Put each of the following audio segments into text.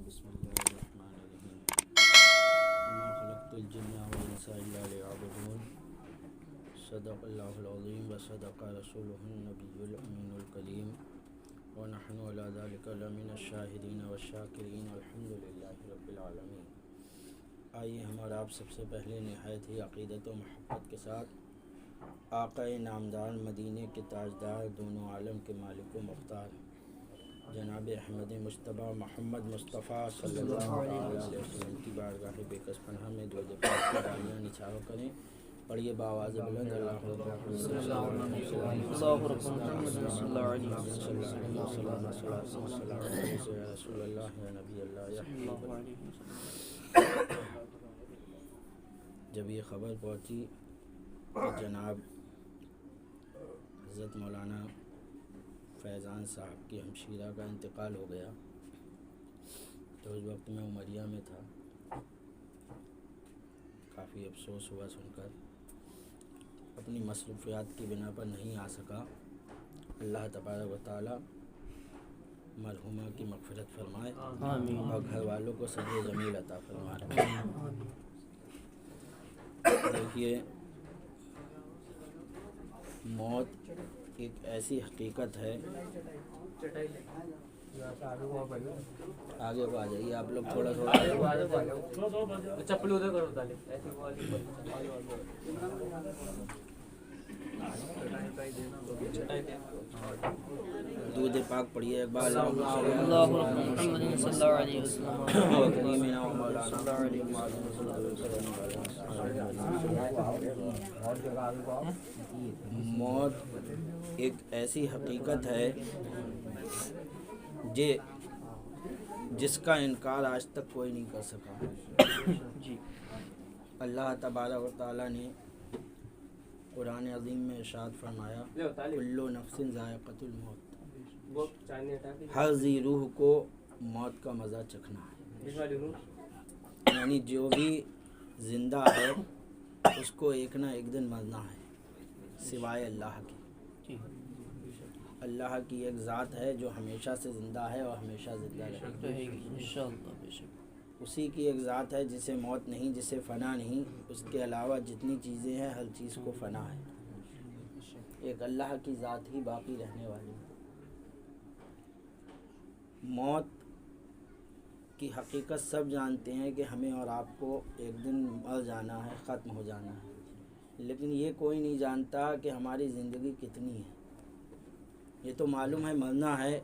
بسم اللہ الرحمن الرحیم وما خلقت الجن والانس الا لیعبدون صدق اللہ العظیم وصدق رسولہ النبی الامین الکریم ونحن علی ذلک لمن الشاہدین والشاکرین الحمد للہ رب العالمین۔ آئیے ہمارا آپ سب سے پہلے نہایت ہی عقیدت و محبت کے ساتھ آقا نامدار مدینے کے تاجدار دونوں عالم کے مالک و مختار جناب احمد مجتبیٰ محمد مصطفیٰ صلی اللہ علیہ وسلم کی بارگاہ بے کس پناہ میں درود پاک کی ڈالیاں نچھاور کریں۔ پڑھیے بآواز بلند اللہ رسول اللہ یا نبی اللہ یا حبیب اللہ۔ جب یہ خبر پہنچی کہ جناب حضرت مولانا فیضان صاحب کی ہمشیرہ کا انتقال ہو گیا تو اس وقت میں عمریہ میں تھا، کافی افسوس ہوا سن کر، اپنی مصروفیات کی بنا پر نہیں آ سکا۔ اللہ تبارک و تعالی مرحومہ کی مغفرت فرمائے اور گھر والوں کو صبر جمیل عطا فرمائے۔ دیکھیے، موت ایک ایسی حقیقت ہے، آگے کو آ جائیے آپ لوگ، تھوڑا چپل ادھر کرو ڈالے دودھ پاک پڑھیے ایک بار۔ موت ایک ایسی حقیقت ہے جس کا انکار آج تک کوئی نہیں کر سکا۔ اللہ تبارک و تعالیٰ نے قرآن عظیم میں ارشاد فرمایا، کل نفس ذائقۃ الموت، ہر ذی روح کو موت کا مزہ چکھنا ہے۔ یعنی جو بھی زندہ ہے اس کو ایک نہ ایک دن مرنا ہے، سوائے اللہ کی۔ اللہ کی ایک ذات ہے جو ہمیشہ سے زندہ ہے اور ہمیشہ زندہ رہے گی۔ اسی کی ایک ذات ہے جسے موت نہیں، جسے فنا نہیں، اس کے علاوہ جتنی چیزیں ہیں ہر چیز کو فنا ہے۔ ایک اللہ کی ذات ہی باقی رہنے والی ہے۔ موت کی حقیقت سب جانتے ہیں کہ ہمیں اور آپ کو ایک دن مر جانا ہے، ختم ہو جانا ہے، لیکن یہ کوئی نہیں جانتا کہ ہماری زندگی کتنی ہے۔ یہ تو معلوم ہے مرنا ہے،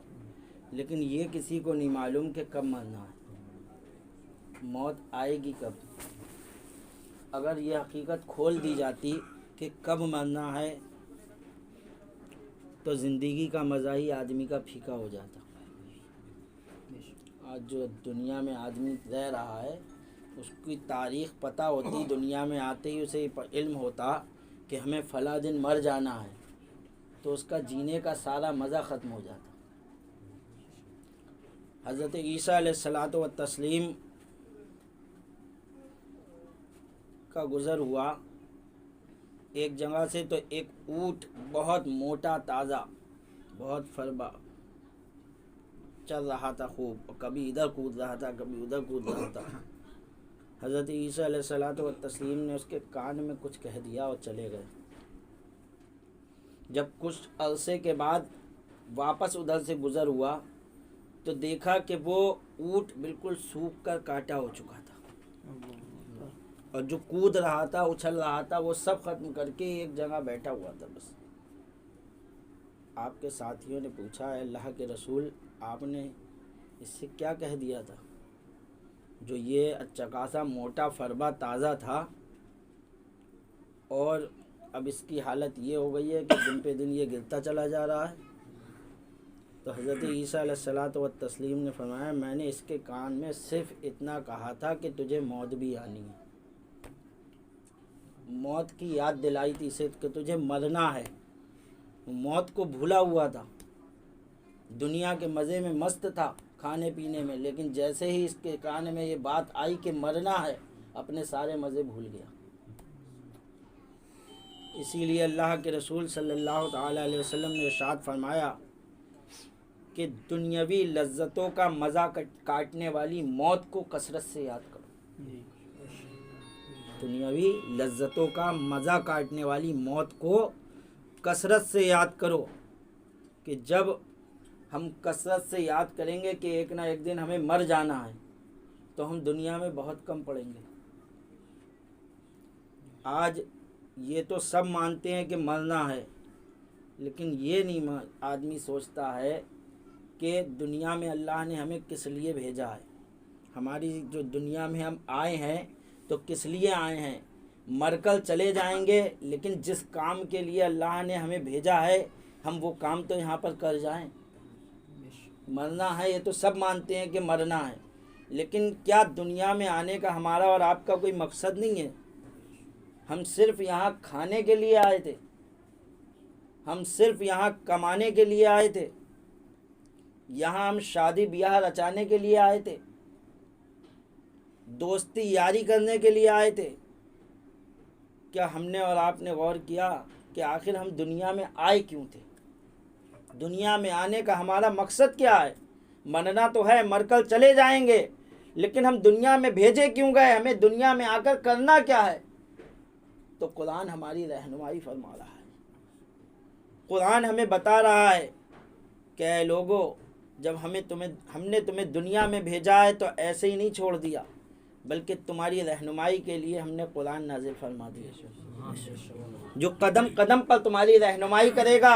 لیکن یہ کسی کو نہیں معلوم کہ کب مرنا ہے، موت آئے گی کب۔ اگر یہ حقیقت کھول دی جاتی کہ کب مرنا ہے تو زندگی کا مزہ ہی آدمی کا پھیکا ہو جاتا۔ آج جو دنیا میں آدمی رہ رہا ہے اس کی تاریخ پتہ ہوتی، دنیا میں آتے ہی اسے علم ہوتا کہ ہمیں فلاں دن مر جانا ہے، تو اس کا جینے کا سارا مزہ ختم ہو جاتا۔ حضرت عیسیٰ علیہ الصلاۃ والتسلیم کا گزر ہوا ایک جگہ سے، تو ایک اونٹ بہت موٹا تازہ، بہت فربا چل رہا تھا خوب، کبھی ادھر کود رہا تھا کبھی ادھر کود رہا تھا۔ حضرت عیسیٰ علیہ الصلاۃ والتسلیم نے اس کے کان میں کچھ کہہ دیا اور چلے گئے۔ جب کچھ عرصے کے بعد واپس ادھر سے گزر ہوا تو دیکھا کہ وہ اونٹ بالکل سوکھ کر کاٹا ہو چکا تھا، اور جو کود رہا تھا، اچھل رہا تھا، وہ سب ختم کر کے ایک جگہ بیٹھا ہوا تھا بس۔ آپ کے ساتھیوں نے پوچھا، اے اللہ کے رسول، آپ نے اس سے کیا کہہ دیا تھا جو یہ اچھا خاصا موٹا فربا تازہ تھا، اور اب اس کی حالت یہ ہو گئی ہے کہ دن پہ دن یہ گرتا چلا جا رہا ہے؟ تو حضرت عیسیٰ علیہ الصلاۃ والتسلیم نے فرمایا، میں نے اس کے کان میں صرف اتنا کہا تھا کہ تجھے موت بھی آنی ہے۔ موت کی یاد دلائی تھی اسے کہ تجھے مرنا ہے۔ موت کو بھولا ہوا تھا، دنیا کے مزے میں مست تھا، کھانے پینے میں، لیکن جیسے ہی اس کے کان میں یہ بات آئی کہ مرنا ہے، اپنے سارے مزے بھول گیا۔ اسی لیے اللہ کے رسول صلی اللہ تعالیٰ علیہ وسلم نے ارشاد فرمایا کہ دنیاوی لذتوں کا مزہ کاٹنے والی موت کو کثرت سے یاد کرو. دنیاوی لذتوں کا مزہ کاٹنے والی موت کو کثرت سے یاد کرو کہ جب ہم کثرت سے یاد کریں گے کہ ایک نہ ایک دن ہمیں مر جانا ہے تو ہم دنیا میں بہت کم پڑیں گے. آج یہ تو سب مانتے ہیں کہ مرنا ہے، لیکن یہ نہیں آدمی سوچتا ہے کہ دنیا میں اللہ نے ہمیں کس لیے بھیجا ہے. ہماری جو دنیا میں ہم آئے ہیں تو کس لیے آئے ہیں؟ مر کر چلے جائیں گے، لیکن جس کام کے لیے اللہ نے ہمیں بھیجا ہے ہم وہ کام تو یہاں پر کر جائیں. مرنا ہے یہ تو سب مانتے ہیں کہ مرنا ہے، لیکن کیا دنیا میں آنے کا ہمارا اور آپ کا کوئی مقصد نہیں ہے؟ ہم صرف یہاں کھانے کے لیے آئے تھے، ہم صرف یہاں کمانے کے لیے آئے تھے، یہاں ہم شادی بیاہ رچانے کے لیے آئے تھے، دوستی یاری کرنے کے لیے آئے تھے. کیا ہم نے اور آپ نے غور کیا کہ آخر ہم دنیا میں آئے کیوں تھے؟ دنیا میں آنے کا ہمارا مقصد کیا ہے؟ مرنا تو ہے، مر کر چلے جائیں گے، لیکن ہم دنیا میں بھیجے کیوں گئے؟ ہمیں دنیا میں آ کر کرنا کیا ہے؟ تو قرآن ہماری رہنمائی فرما رہا ہے. قرآن ہمیں بتا رہا ہے کہ اے لوگو، جب ہم نے تمہیں دنیا میں بھیجا ہے تو ایسے ہی نہیں چھوڑ دیا، بلکہ تمہاری رہنمائی کے لیے ہم نے قرآن نازل فرما دیا، جو قدم قدم پر تمہاری رہنمائی کرے گا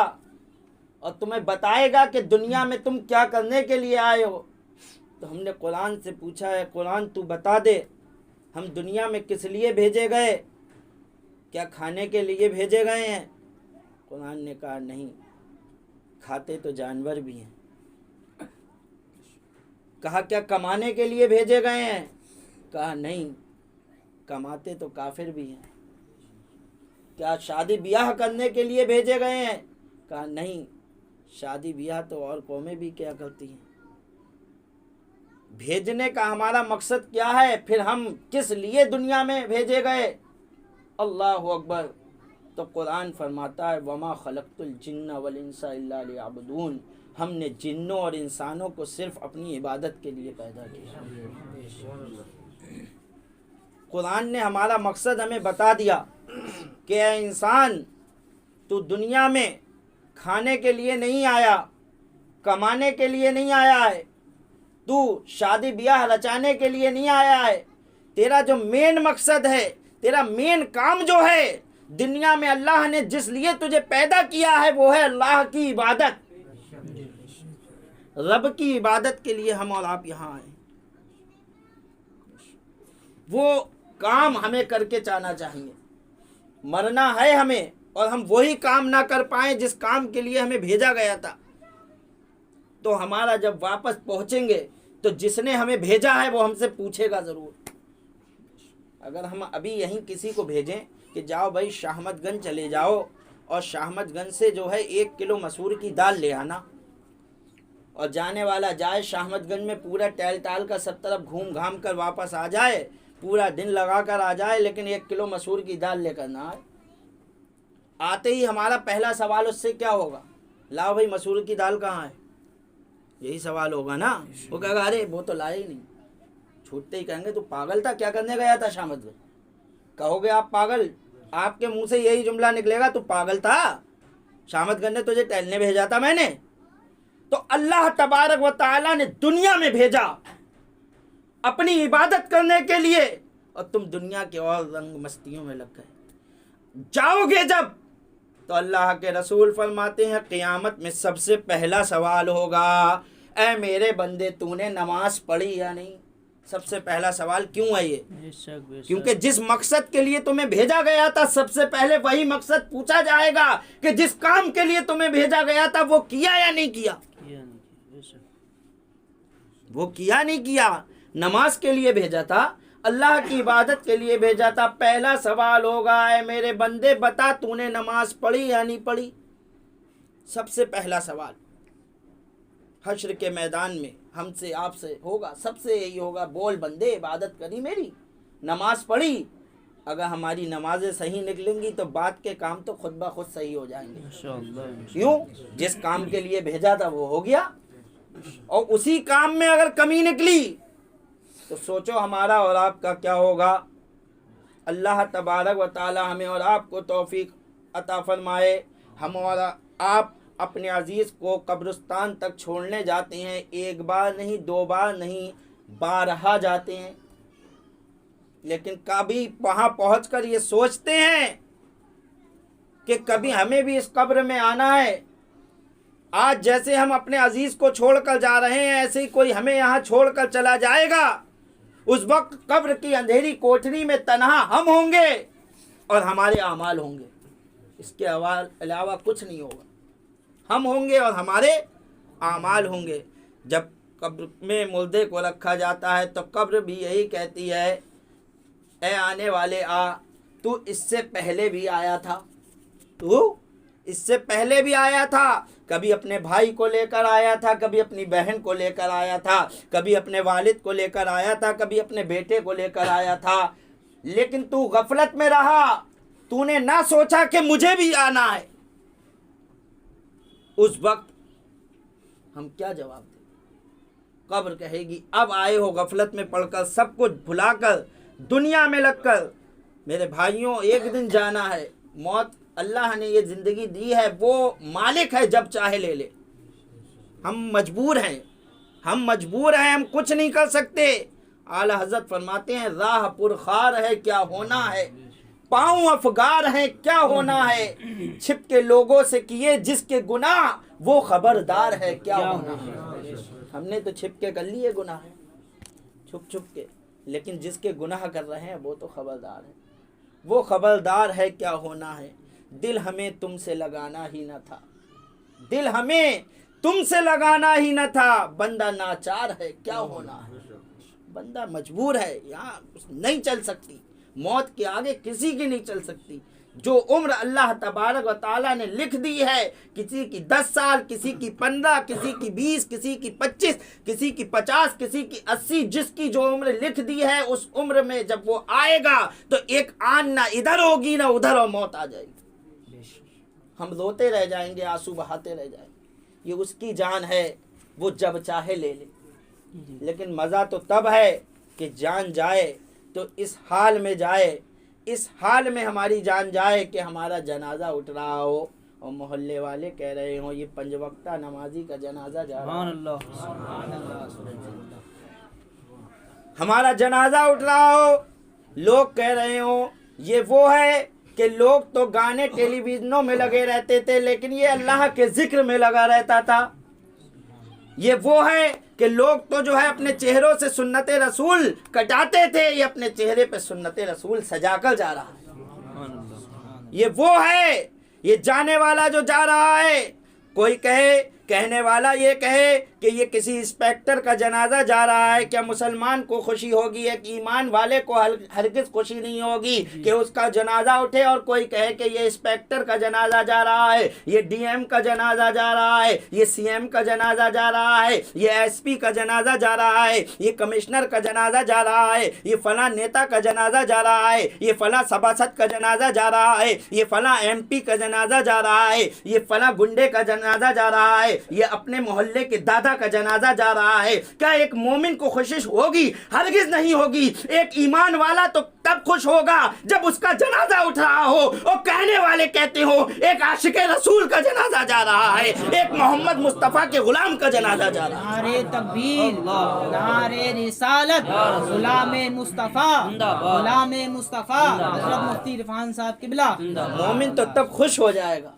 اور تمہیں بتائے گا کہ دنیا میں تم کیا کرنے کے لیے آئے ہو. تو ہم نے قرآن سے پوچھا ہے، قرآن تو بتا دے ہم دنیا میں کس لیے بھیجے گئے؟ کیا کھانے کے لیے بھیجے گئے ہیں؟ قرآن نے کہا نہیں، کھاتے تو جانور بھی ہیں. کہا کیا کمانے کے لیے بھیجے گئے ہیں؟ کہا نہیں، کماتے تو کافر بھی ہیں. کیا شادی بیاہ کرنے کے لیے بھیجے گئے ہیں؟ کہا نہیں، شادی بیاہ تو اور قومیں بھی کیا کرتی ہیں. بھیجنے کا ہمارا مقصد کیا ہے؟ پھر ہم کس لیے دنیا میں بھیجے گئے؟ اللہ اکبر. تو قرآن فرماتا ہے وما خلقت الجن والانس الا لیعبدون، ہم نے جنوں اور انسانوں کو صرف اپنی عبادت کے لیے پیدا کیا. قرآن نے ہمارا مقصد ہمیں بتا دیا کہ اے انسان، تو دنیا میں کھانے کے لیے نہیں آیا، کمانے کے لیے نہیں آیا ہے، تو شادی بیاہ رچانے کے لیے نہیں آیا ہے. تیرا جو مین مقصد ہے، تیرا مین کام جو ہے دنیا میں، اللہ نے جس لیے تجھے پیدا کیا ہے وہ ہے اللہ کی عبادت. رب کی عبادت کے لیے ہم اور آپ یہاں آئے. وہ کام ہمیں کر کے جانا چاہیے. مرنا ہے ہمیں اور ہم وہی کام نہ کر پائیں جس کام کے لیے ہمیں بھیجا گیا تھا، تو ہمارا جب واپس پہنچیں گے تو جس نے ہمیں بھیجا ہے وہ ہم سے پوچھے گا ضرور. اگر ہم ابھی یہیں کسی کو بھیجیں کہ جاؤ بھائی شاہمت گنج چلے جاؤ اور شاہمت گنج سے جو ہے 1 کلو مسور کی دال لے آنا، اور جانے والا جائے شاہمت گنج میں پورا ٹہل ٹال کر سب طرف گھوم گھام کر واپس آ جائے، پورا دن لگا کر آ جائے، لیکن 1 کلو مسور کی دال لے کر نہ آئے. آتے ہی ہمارا پہلا سوال اس سے کیا ہوگا؟ لاؤ بھائی مسور کی دال کہاں ہے؟ یہی سوال ہوگا نا. وہ کہے گا ارے وہ تو لائے ہی نہیں. چھوٹتے ہی کہیں گے تو پاگل تھا، کیا کرنے گیا تھا شاہمت گنج؟ کہو گے آپ پاگل، آپ کے منہ سے یہی جملہ نکلے گا تو پاگل تھا، شاہمت گنج نے تجھے ٹہلنے بھیجا تھا میں نے. تو اللہ تبارک و تعالیٰ نے دنیا میں بھیجا اپنی عبادت کرنے کے لیے، اور تم دنیا کے اور رنگ مستیوں میں لگ گئے. جاؤ گے جب تو اللہ کے رسول فرماتے ہیں قیامت میں سب سے پہلا سوال ہوگا اے میرے بندے تو نے نماز پڑھی یا نہیں. سب سے پہلا سوال کیوں ہے یہ؟ کیونکہ جس مقصد کے لیے تمہیں بھیجا گیا تھا سب سے پہلے وہی مقصد پوچھا جائے گا کہ جس کام کے لیے تمہیں بھیجا گیا تھا وہ کیا یا نہیں کیا. وہ کیا نہیں کیا. نماز کے لیے بھیجا تھا، اللہ کی عبادت کے لیے بھیجا تھا. پہلا سوال ہوگا اے میرے بندے بتا تو نے نماز پڑھی یا نہیں پڑھی. سب سے پہلا سوال حشر کے میدان میں ہم سے آپ سے ہوگا، سب سے یہی ہوگا بول بندے عبادت کری میری، نماز پڑھی. اگر ہماری نمازیں صحیح نکلیں گی تو بعد کے کام تو خود بخود صحیح ہو جائیں گے. کیوں؟ جس کام کے لیے بھیجا تھا وہ ہو گیا. اور اسی کام میں اگر کمی نکلی تو سوچو ہمارا اور آپ کا کیا ہوگا۔ اللہ تبارک و تعالی ہمیں اور آپ کو توفیق عطا فرمائے۔ ہم اور آپ اپنے عزیز کو قبرستان تک چھوڑنے جاتے ہیں، ایک بار نہیں، 2 بار نہیں، بارہا جاتے ہیں، لیکن کبھی وہاں پہنچ کر یہ سوچتے ہیں کہ کبھی ہمیں بھی اس قبر میں آنا ہے۔ آج جیسے ہم اپنے عزیز کو چھوڑ کر جا رہے ہیں، ایسے ہی کوئی ہمیں یہاں چھوڑ کر چلا جائے گا۔ اس وقت قبر کی اندھیری کوٹھری میں تنہا ہم ہوں گے اور ہمارے اعمال ہوں گے، اس کے علاوہ کچھ نہیں ہوگا۔ ہم ہوں گے اور ہمارے اعمال ہوں گے۔ جب قبر میں مردے کو رکھا جاتا ہے تو قبر بھی یہی کہتی ہے، اے آنے والے آ، تو اس سے پہلے بھی آیا تھا، تو اس سے پہلے بھی آیا تھا۔ کبھی اپنے بھائی کو لے کر آیا تھا، کبھی اپنی بہن کو لے کر آیا تھا، کبھی اپنے والد کو لے کر آیا تھا، کبھی اپنے بیٹے کو لے کر آیا تھا، لیکن تو غفلت میں رہا، تو نے نہ سوچا کہ مجھے بھی آنا ہے۔ اس وقت ہم کیا جواب دیں؟ قبر کہے گی اب آئے ہو غفلت میں پڑھ کر، سب کچھ بھلا کر، دنیا میں لگ کر۔ میرے بھائیوں، ایک دن جانا ہے۔ موت اللہ نے یہ زندگی دی ہے، وہ مالک ہے، جب چاہے لے لے۔ ہم مجبور ہیں، ہم کچھ نہیں کر سکتے۔ اعلی حضرت فرماتے ہیں راہ پرخار ہے کیا ہونا ہے، پاؤں افگار ہیں کیا ہونا ہے، چھپ کے لوگوں سے کیے جس کے گناہ وہ خبردار ہے کیا ہونا ہے۔ ہم نے تو چھپ کے کر لیے گناہ، چھپ کے، لیکن جس کے گناہ کر رہے ہیں وہ تو خبردار ہے، وہ خبردار ہے کیا ہونا ہے۔ دل ہمیں تم سے لگانا ہی نہ تھا، دل ہمیں تم سے لگانا ہی نہ تھا، بندہ ناچار ہے کیا ہونا ہے۔ بندہ مجبور ہے، یہاں نہیں چل سکتی، موت کے آگے کسی کی نہیں چل سکتی۔ جو عمر اللہ تبارک و تعالیٰ نے لکھ دی ہے، کسی کی 10 سال، کسی کی 15، کسی کی 20، کسی کی 25، کسی کی 50، کسی کی 80، جس کی جو عمر لکھ دی ہے، اس عمر میں جب وہ آئے گا تو ایک آن نہ ادھر ہوگی نہ ادھر، اور موت آ جائے گی۔ ہم روتے رہ جائیں گے، آنسو بہاتے رہ جائیں گے۔ یہ اس کی جان ہے، وہ جب چاہے لے لے، لیکن مزہ تو تب ہے کہ جان جائے تو اس حال میں جائے، اس حال میں ہماری جان جائے کہ ہمارا جنازہ اٹھ رہا ہو اور محلے والے کہہ رہے ہوں یہ 5 وقتہ نمازی کا جنازہ جا رہا ہے، ہمارا جنازہ اٹھ رہا ہو، لوگ کہہ رہے ہوں یہ وہ ہے کہ لوگ تو گانے ٹیلی ویژنوں میں لگے رہتے تھے لیکن یہ اللہ کے ذکر میں لگا رہتا تھا، یہ وہ ہے کہ لوگ تو جو ہے اپنے چہروں سے سنت رسول کٹاتے تھے، یہ اپنے چہرے پہ سنت رسول سجا کر جا رہا ہے، یہ وہ ہے، یہ جانے والا جو جا رہا ہے۔ کوئی کہنے والا یہ کہے کہ یہ کسی انسپیکٹر کا جنازہ جا رہا ہے، کیا مسلمان کو خوشی ہوگی؟ ایک ایمان والے کو ہرگز خوشی نہیں ہوگی کہ اس کا جنازہ اٹھے، اور کوئی کہے کہ یہ انسپیکٹر کا جنازہ جا رہا ہے، یہ ڈی ایم کا جنازہ جا رہا ہے، یہ سی ایم کا جنازہ جا رہا ہے، یہ ایس پی کا جنازہ جا رہا ہے، یہ کمشنر کا جنازہ جا رہا ہے، یہ فلاں نیتا کا جنازہ جا رہا ہے، یہ فلاں سبھاسد کا جنازہ جا رہا ہے، یہ فلاں ایم پی کا جنازہ جا رہا ہے، یہ فلاں گنڈے کا جنازہ جا رہا ہے، یہ اپنے محلے کے دادا کا جنازہ جا رہا ہے۔ کیا ایک مومن کو خوشی ہوگی؟ ہرگز نہیں ہوگی۔ ایک ایمان والا تو تب خوش ہوگا جب اس کا جنازہ اٹھ رہا ہو اور کہنے والے کہتے ہو ایک عاشق رسول کا جنازہ جا رہا ہے، ایک محمد مصطفیٰ کے غلام کا جنازہ جا رہا ہے۔ نعرے تکبیر، نعرے رسالت، غلام مصطفیٰ، غلام مصطفیٰ حضرت مفتی عرفان صاحب قبلہ۔ مومن تو تب خوش ہو جائے گا،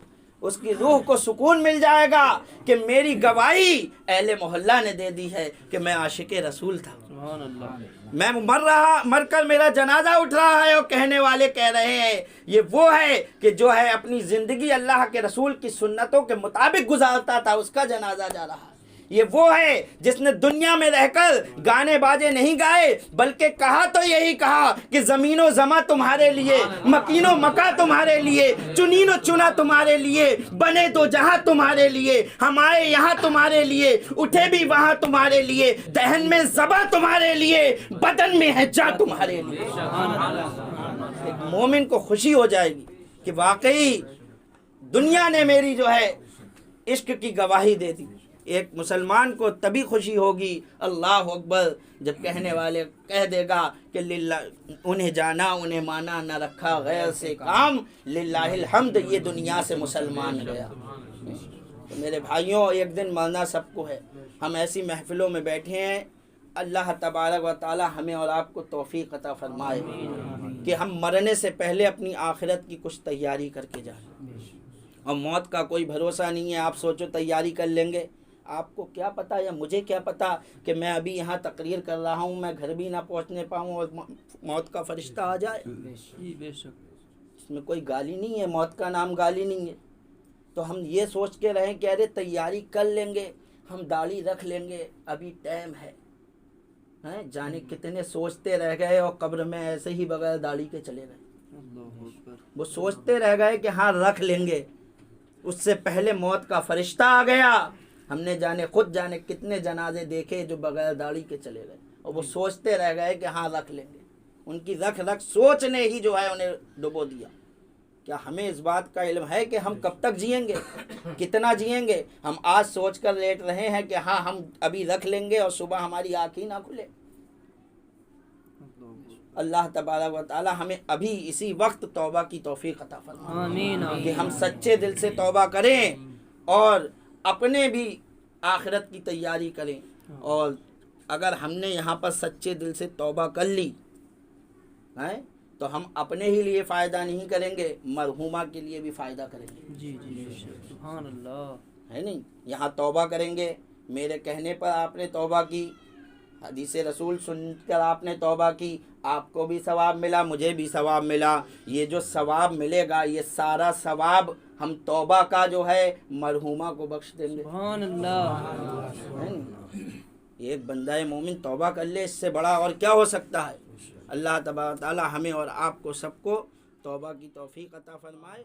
اس کی روح کو سکون مل جائے گا کہ میری گواہی اہل محلہ نے دے دی ہے کہ میں عاشق رسول تھا، میں مر کر میرا جنازہ اٹھ رہا ہے اور کہنے والے کہہ رہے ہیں یہ وہ ہے کہ جو ہے اپنی زندگی اللہ کے رسول کی سنتوں کے مطابق گزارتا تھا، اس کا جنازہ جا رہا ہے۔ یہ وہ ہے جس نے دنیا میں رہ کر گانے باجے نہیں گائے بلکہ کہا تو یہی کہا کہ زمین و زماں تمہارے لیے، مکین و مکا تمہارے لیے، چنین و چنا تمہارے لیے، بنے دو جہاں تمہارے لیے، ہم آئے یہاں تمہارے لیے، اٹھے بھی وہاں تمہارے لیے، دہن میں ذبح تمہارے لیے، بدن میں ہے جا تمہارے لیے۔ ایک مومن کو خوشی ہو جائے گی کہ واقعی دنیا نے میری جو ہے عشق کی گواہی دے دی، ایک مسلمان کو تبھی خوشی ہوگی اللہ اکبر جب کہنے والے کہہ دے گا کہ للہ انہیں جانا انہیں مانا نہ رکھا غیر سے کام للہ الحمد یہ دنیا سے مسلمان گیا۔ تو میرے بھائیوں ایک دن مرنا سب کو ہے، ہم ایسی محفلوں میں بیٹھے ہیں، اللہ تبارک و تعالی ہمیں اور آپ کو توفیق عطا فرمائے کہ ہم مرنے سے پہلے اپنی آخرت کی کچھ تیاری کر کے جائیں۔ اور موت کا کوئی بھروسہ نہیں ہے، آپ سوچو تیاری کر لیں گے، آپ کو کیا پتہ یا مجھے کیا پتہ کہ میں ابھی یہاں تقریر کر رہا ہوں، میں گھر بھی نہ پہنچنے پاؤں اور موت کا فرشتہ آ جائے۔ اس میں کوئی گالی نہیں ہے، موت کا نام گالی نہیں ہے۔ تو ہم یہ سوچ کے رہیں کہ ارے تیاری کر لیں گے، ہم داڑھی رکھ لیں گے، ابھی ٹائم ہے۔ جانے کتنے سوچتے رہ گئے اور قبر میں ایسے ہی بغیر داڑھی کے چلے گئے۔ وہ سوچتے رہ گئے کہ ہاں رکھ لیں گے، اس سے پہلے موت کا فرشتہ آ گیا۔ ہم نے خود جانے کتنے جنازے دیکھے جو بغیر داڑھی کے چلے گئے اور وہ سوچتے رہ گئے کہ ہاں رکھ لیں گے۔ ان کی رکھ سوچ نے ہی جو ہے انہیں ڈبو دیا۔ کیا ہمیں اس بات کا علم ہے کہ ہم کب تک جئیں گے، کتنا جئیں گے؟ ہم آج سوچ کر لیٹ رہے ہیں کہ ہاں ہم ابھی رکھ لیں گے اور صبح ہماری آنکھ ہی نہ کھلے۔ اللہ تبارک و تعالی ہمیں ابھی اسی وقت توبہ کی توفیق عطا فرمائے، آمین کہ ہم سچے دل سے توبہ کریں اور اپنے بھی آخرت کی تیاری کریں۔ اور اگر ہم نے یہاں پر سچے دل سے توبہ کر لی تو ہم اپنے ہی لیے فائدہ نہیں کریں گے، مرحومہ کے لیے بھی فائدہ کریں گے۔ جی جی سبحان اللہ، ہے نہیں؟ یہاں توبہ کریں گے، میرے کہنے پر آپ نے توبہ کی، حدیث رسول سن کر آپ نے توبہ کی، آپ کو بھی ثواب ملا، مجھے بھی ثواب ملا۔ یہ جو ثواب ملے گا یہ سارا ثواب ہم توبہ کا جو ہے مرحومہ کو بخش دیں گے۔ سبحان اللہ، ایک بندہ مومن توبہ کر لے، اس سے بڑا اور کیا ہو سکتا ہے؟ اللہ تبارک و تعالی ہمیں اور آپ کو سب کو توبہ کی توفیق عطا فرمائے۔